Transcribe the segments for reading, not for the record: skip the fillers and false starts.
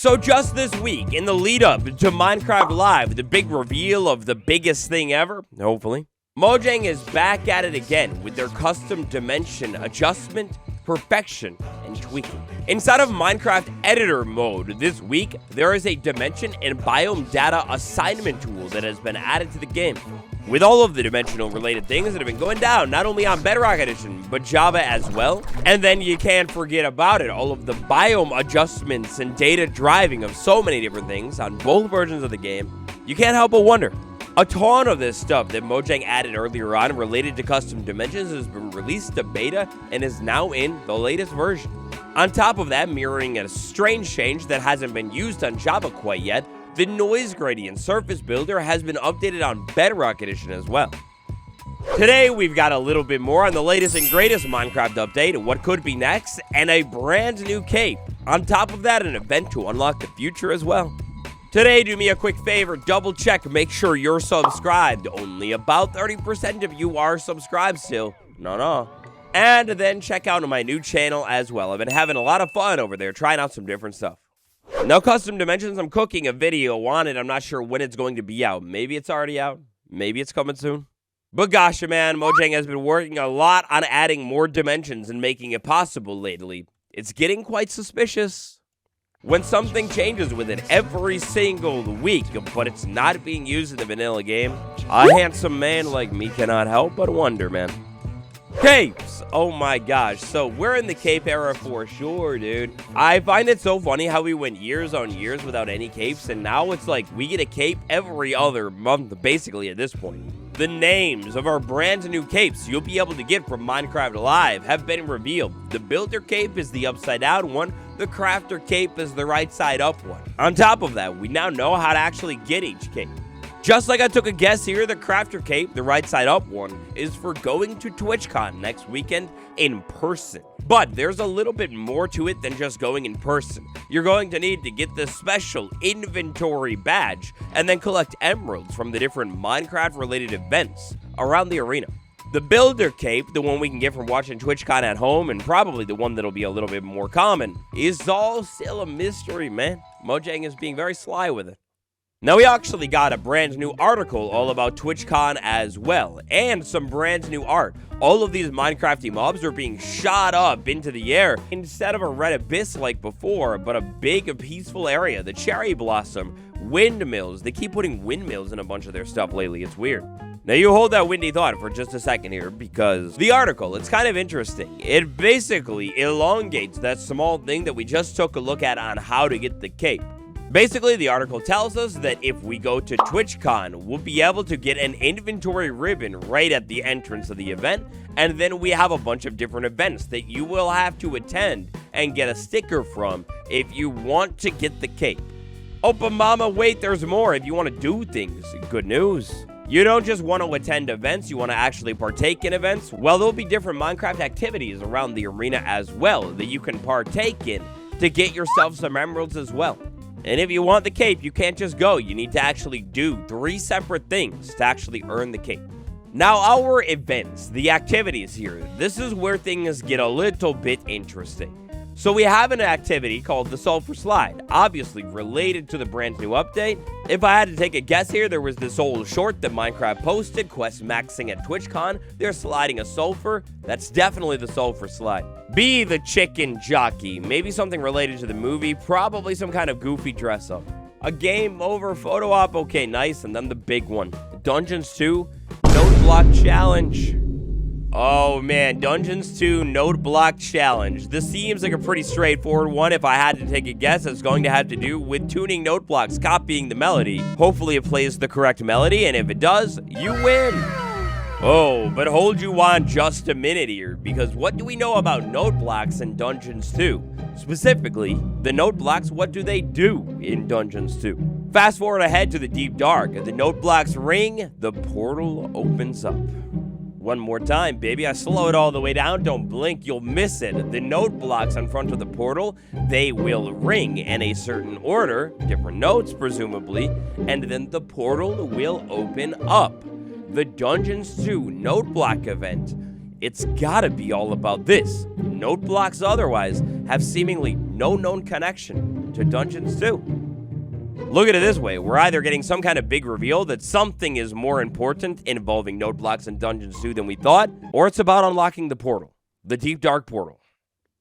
So just this week, in the lead up to Minecraft Live, the big reveal of the biggest thing ever, hopefully, Mojang is back at it again with their custom dimension adjustment, perfection, and tweaking. Inside of Minecraft editor mode this week, there is a dimension and biome data assignment tool that has been added to the game. With all of the dimensional related things that have been going down, not only on Bedrock Edition, but Java as well. And then you can't forget about it, all of the biome adjustments and data driving of so many different things on both versions of the game. You can't help but wonder. A ton of this stuff that Mojang added earlier on related to custom dimensions has been released to beta and is now in the latest version. On top of that, mirroring a strange change that hasn't been used on Java quite yet, the noise gradient surface builder has been updated on Bedrock Edition as well. Today, we've got a little bit more on the latest and greatest Minecraft update, what could be next, and a brand new cape. On top of that, an event to unlock the future as well. Today, do me a quick favor, double check, make sure you're subscribed. Only about 30% of you are subscribed still. No. And then check out my new channel as well. I've been having a lot of fun over there, trying out some different stuff. Now, custom dimensions, I'm cooking a video on it. I'm not sure when it's going to be out. Maybe it's already out. Maybe it's coming soon. But gosh, man, Mojang has been working a lot on adding more dimensions and making it possible lately. It's getting quite suspicious. When something changes with it every single week, but it's not being used in the vanilla game, a handsome man like me cannot help but wonder, man. Capes! Oh my gosh, so we're in the cape era for sure, dude. I find it so funny how we went years on years without any capes, and now it's like we get a cape every other month, basically, at this point. The names of our brand new capes you'll be able to get from Minecraft Live have been revealed. The Builder Cape is the upside down one, the Crafter Cape is the right side up one. On top of that, we now know how to actually get each cape. Just like I took a guess here, the Crafter Cape, the right side up one, is for going to TwitchCon next weekend in person. But there's a little bit more to it than just going in person. You're going to need to get the special inventory badge and then collect emeralds from the different Minecraft related events around the arena. The Builder Cape, the one we can get from watching TwitchCon at home, and probably the one that'll be a little bit more common, is all still a mystery, man. Mojang is being very sly with it. Now, we actually got a brand new article all about TwitchCon as well, and some brand new art. All of these Minecrafty mobs are being shot up into the air instead of a red abyss like before, but a big, peaceful area. The cherry blossom, windmills. They keep putting windmills in a bunch of their stuff lately. It's weird. Now, you hold that windy thought for just a second here, because the article, it's kind of interesting. It basically elongates that small thing that we just took a look at on how to get the cape. Basically, the article tells us that if we go to TwitchCon, we'll be able to get an inventory ribbon right at the entrance of the event, and then we have a bunch of different events that you will have to attend and get a sticker from if you want to get the cape. Oh, but mama, wait, there's more. If you want to do things, good news. You don't just want to attend events, you want to actually partake in events? Well, there'll be different Minecraft activities around the arena as well that you can partake in to get yourself some emeralds as well. And if you want the cape, you can't just go. You need to actually do 3 separate things to actually earn the cape. Now, our events, the activities here, this is where things get a little bit interesting. So we have an activity called the Sulfur Slide, obviously related to the brand new update. If I had to take a guess here, there was this old short that Minecraft posted, Quest Maxing at TwitchCon. They're sliding a sulfur. That's definitely the Sulfur Slide. B, the chicken jockey. Maybe something related to the movie, probably some kind of goofy dress up. A game over photo op, okay, nice. And then the big one, Dungeons 2 Note Block Challenge. Oh man, Dungeons 2 Note Block Challenge. This seems like a pretty straightforward one. If I had to take a guess, it's going to have to do with tuning note blocks, copying the melody. Hopefully it plays the correct melody, and if it does, you win. Oh, but hold you on just a minute here, because what do we know about note blocks in Dungeons 2? Specifically, the note blocks, what do they do in Dungeons 2? Fast forward ahead to the Deep Dark. The note blocks ring, the portal opens up. One more time, baby. I slow it all the way down. Don't blink. You'll miss it. The note blocks in front of the portal, they will ring in a certain order, different notes, presumably, and then the portal will open up. The Dungeons 2 Note Block event. It's gotta be all about this. Note blocks otherwise have seemingly no known connection to Dungeons 2. Look at it this way, we're either getting some kind of big reveal that something is more important involving node blocks and Dungeons 2 than we thought, or it's about unlocking the portal, the deep dark portal.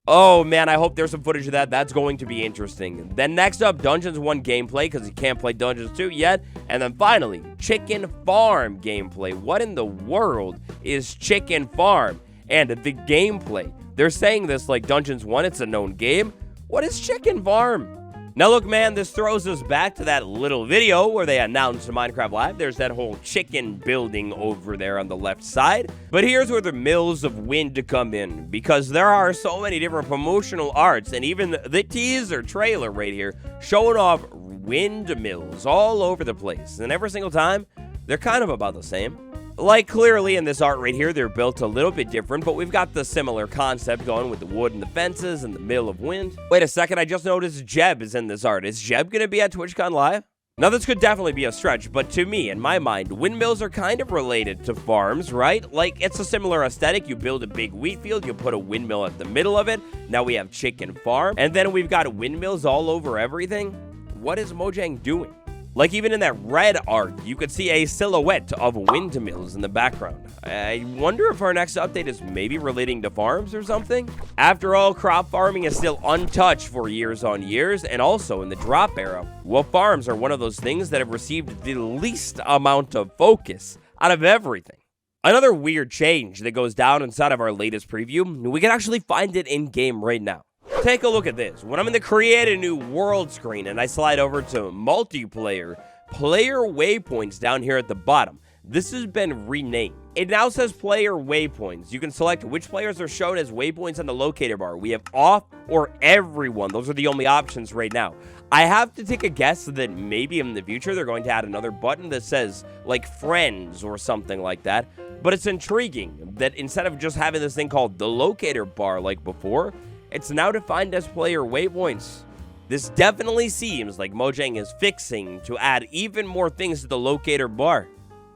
Oh man, I hope there's some footage of that. That's going to be interesting. Then next up, Dungeons 1 gameplay, because you can't play Dungeons 2 yet. And then finally, Chicken Farm gameplay. What in the world is Chicken Farm? And the gameplay. They're saying this like Dungeons 1, it's a known game. What is Chicken Farm? Now look, man, this throws us back to that little video where they announced Minecraft Live. There's that whole chicken building over there on the left side. But here's where the mills of wind come in, because there are so many different promotional arts, and even the teaser trailer right here showing off windmills all over the place. And every single time, they're kind of about the same. Like, clearly in this art right here, they're built a little bit different, but we've got the similar concept going with the wood and the fences and the mill of wind. Wait a second, I just noticed Jeb is in this art. Is Jeb going to be at TwitchCon Live? Now, this could definitely be a stretch, but to me, in my mind, windmills are kind of related to farms, right? Like, it's a similar aesthetic. You build a big wheat field, you put a windmill at the middle of it. Now we have Chicken Farm, and then we've got windmills all over everything. What is Mojang doing? Like, even in that red art, you could see a silhouette of windmills in the background. I wonder if our next update is maybe relating to farms or something? After all, crop farming is still untouched for years on years, and also in the drop era, well, farms are one of those things that have received the least amount of focus out of everything. Another weird change that goes down inside of our latest preview, we can actually find it in-game right now. Take a look at this. When I'm in the create a new world screen and I slide over to multiplayer, player waypoints down here at the bottom, this has been renamed. It now says player waypoints. You can select which players are shown as waypoints on the locator bar. We have off or everyone. Those are the only options right now. I have to take a guess that maybe in the future they're going to add another button that says like friends or something like that. But it's intriguing that instead of just having this thing called the locator bar like before, it's now defined as player waypoints. This definitely seems like Mojang is fixing to add even more things to the locator bar.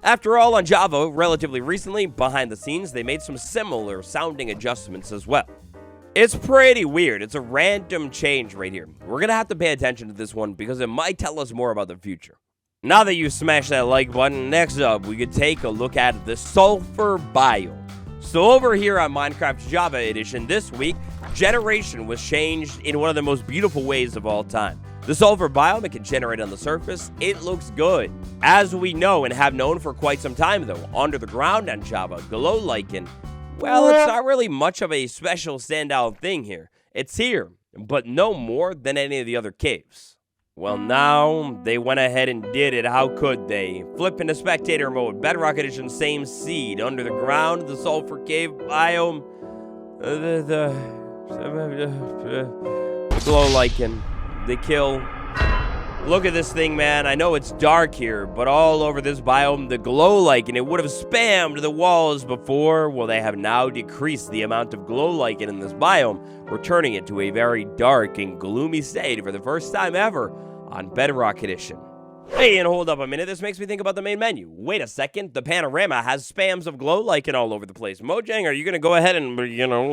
After all, on Java, relatively recently, behind the scenes, they made some similar sounding adjustments as well. It's pretty weird. It's a random change right here. We're gonna have to pay attention to this one because it might tell us more about the future. Now that you smashed that like button, next up, we could take a look at the Sulfur biome. So over here on Minecraft Java Edition this week, generation was changed in one of the most beautiful ways of all time. The sulfur biome, it can generate on the surface. It looks good. As we know and have known for quite some time though, under the ground on Java, glow lichen, well, it's not really much of a special standout thing here. It's here, but no more than any of the other caves. Well, now they went ahead and did it. How could they? Flip into spectator mode, Bedrock Edition, same seed. Under the ground, the Sulfur Cave biome, the glow lichen, the kill. Look at this thing, man. I know it's dark here, but all over this biome, the glow lichen, it would have spammed the walls before. Well, they have now decreased the amount of glow lichen in this biome, returning it to a very dark and gloomy state for the first time ever on Bedrock Edition. Hey, and hold up a minute, this makes me think about the main menu. Wait a second, the panorama has spams of glow lichen all over the place. Mojang, are you gonna go ahead and,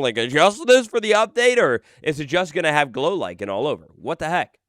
like adjust this for the update, or is it just gonna have glow lichen all over? What the heck?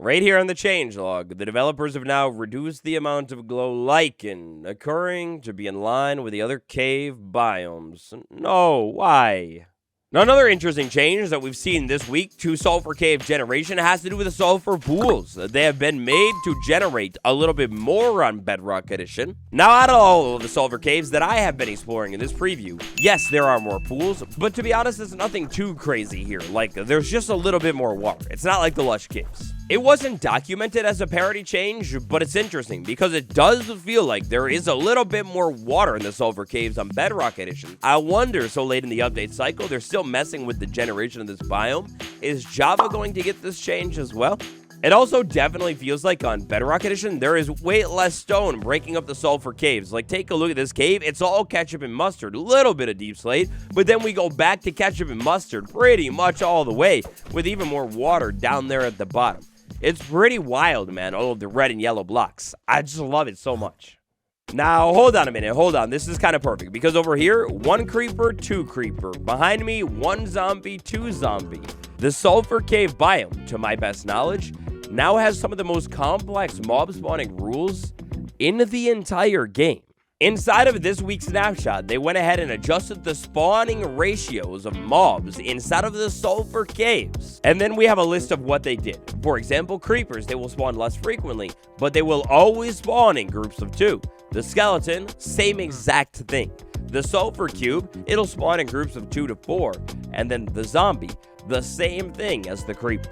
Right here on the changelog, the developers have now reduced the amount of glow lichen occurring to be in line with the other cave biomes. No, why? Now, another interesting change that we've seen this week to Sulfur Cave generation has to do with the sulfur pools. They have been made to generate a little bit more on Bedrock Edition. Now, out of all of the Sulfur Caves that I have been exploring in this preview, yes, there are more pools, but to be honest, it's nothing too crazy here. Like, there's just a little bit more water. It's not like the Lush Caves. It wasn't documented as a parity change, but it's interesting because it does feel like there is a little bit more water in the Sulfur Caves on Bedrock Edition. I wonder, so late in the update cycle, they're still messing with the generation of this biome. Is Java going to get this change as well? It also definitely feels like on Bedrock Edition, there is way less stone breaking up the Sulfur Caves. Like, take a look at this cave. It's all ketchup and mustard, a little bit of deep slate, but then we go back to ketchup and mustard pretty much all the way with even more water down there at the bottom. It's pretty wild, man, all of the red and yellow blocks. I just love it so much. Now, hold on a minute, hold on. This is kind of perfect because over here, 1 creeper, 2 creeper. Behind me, 1 zombie, 2 zombie. The Sulfur Cave biome, to my best knowledge, now has some of the most complex mob spawning rules in the entire game. Inside of this week's snapshot, they went ahead and adjusted the spawning ratios of mobs inside of the Sulfur Caves. And then we have a list of what they did. For example, creepers, they will spawn less frequently, but they will always spawn in groups of 2. The skeleton, same exact thing. The sulfur cube, it'll spawn in groups of 2 to 4. And then the zombie, the same thing as the creeper.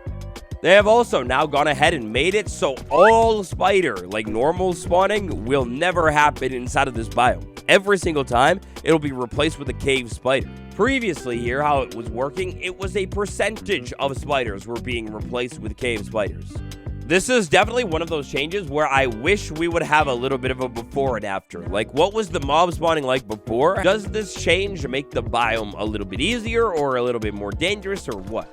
They have also now gone ahead and made it so all spider, like normal spawning, will never happen inside of this biome. Every single time, it'll be replaced with a cave spider. Previously here, how it was working, it was a percentage of spiders were being replaced with cave spiders. This is definitely one of those changes where I wish we would have a little bit of a before and after. Like, what was the mob spawning like before? Does this change make the biome a little bit easier or a little bit more dangerous or what?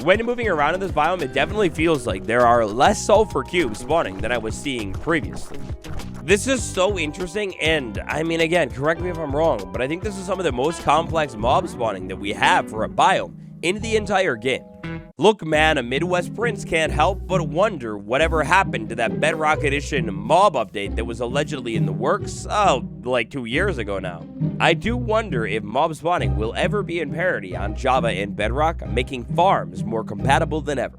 When moving around in this biome, it definitely feels like there are less sulfur cubes spawning than I was seeing previously. This is so interesting, and I mean, again, correct me if I'm wrong, but I think this is some of the most complex mob spawning that we have for a biome in the entire game. Look, man, a Midwest Prince can't help but wonder whatever happened to that Bedrock Edition mob update that was allegedly in the works, like 2 years ago now. I do wonder if mob spawning will ever be in parity on Java and Bedrock, making farms more compatible than ever.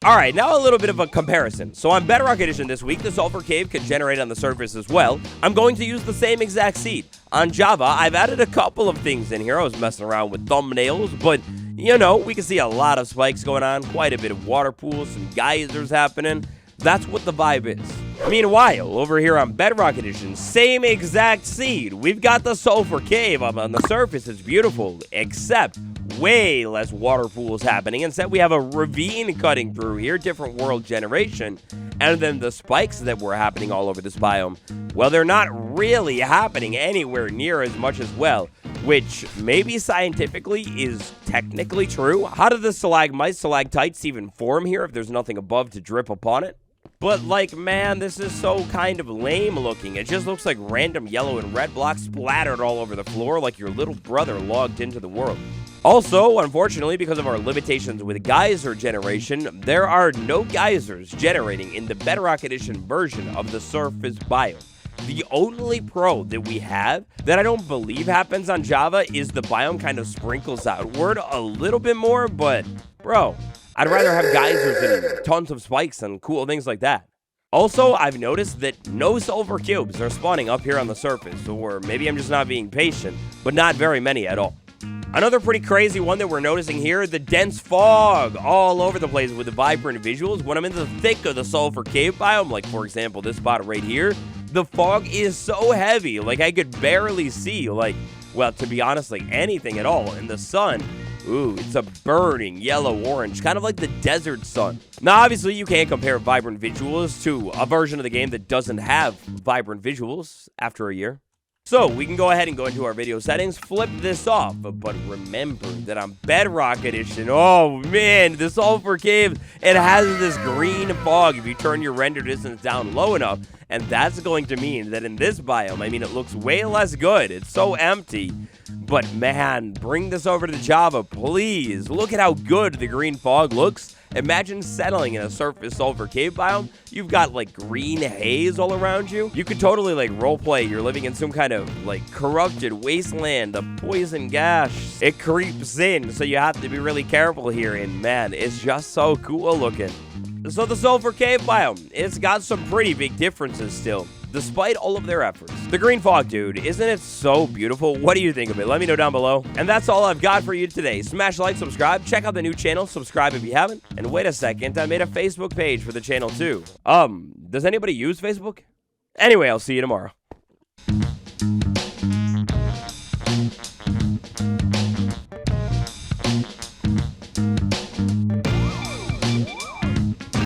Alright, now a little bit of a comparison. So on Bedrock Edition this week, the Sulfur Cave can generate on the surface as well. I'm going to use the same exact seed. On Java, I've added a couple of things in here. I was messing around with thumbnails, but you know, we can see a lot of spikes going on, quite a bit of water pools, some geysers happening. That's what the vibe is. Meanwhile, over here on Bedrock Edition, same exact seed. We've got the Sulfur Cave up on the surface. It's beautiful, except way less water pools happening. Instead, we have a ravine cutting through here, different world generation. And then the spikes that were happening all over this biome, well, they're not really happening anywhere near as much as well, which maybe scientifically is technically true. How did the stalagmites, even form here if there's nothing above to drip upon it? But, like, man, this is so kind of lame looking. It just looks like random yellow and red blocks splattered all over the floor like your little brother logged into the world. Also, unfortunately, because of our limitations with geyser generation, there are no geysers generating in the Bedrock Edition version of the surface biome. The only pro that we have that I don't believe happens on Java is the biome kind of sprinkles outward a little bit more, but, bro, I'd rather have geysers and tons of spikes and cool things like that. Also, I've noticed that no sulfur cubes are spawning up here on the surface, or maybe I'm just not being patient, but not very many at all. Another pretty crazy one that we're noticing here, the dense fog all over the place with the vibrant visuals. When I'm in the thick of the Sulfur Cave biome, like for example this spot right here, the fog is so heavy, like I could barely see, like, well, to be honest, like anything at all. And the sun, ooh, it's a burning yellow-orange, kind of like the desert sun. Now, obviously, you can't compare vibrant visuals to a version of the game that doesn't have vibrant visuals after a year. So, we can go ahead and go into our video settings, flip this off, but remember that on Bedrock Edition, oh man, the Sulfur Cave, it has this green fog if you turn your render distance down low enough, and that's going to mean that in this biome, I mean, it looks way less good, it's so empty, but man, bring this over to Java, please. Look at how good the green fog looks. Imagine settling in a surface sulfur cave biome. You've got like green haze all around you. You could totally like roleplay you're living in some kind of like corrupted wasteland of poison gas. It creeps in, so you have to be really careful here, and man, it's just so cool looking. So the Sulfur Cave biome, it's got some pretty big differences still, despite all of their efforts. The green fog, dude, isn't it so beautiful? What do you think of it? Let me know down below. And that's all I've got for you today. Smash like, subscribe, check out the new channel, subscribe if you haven't. And wait a second, I made a Facebook page for the channel too. Does anybody use Facebook? Anyway, I'll see you tomorrow.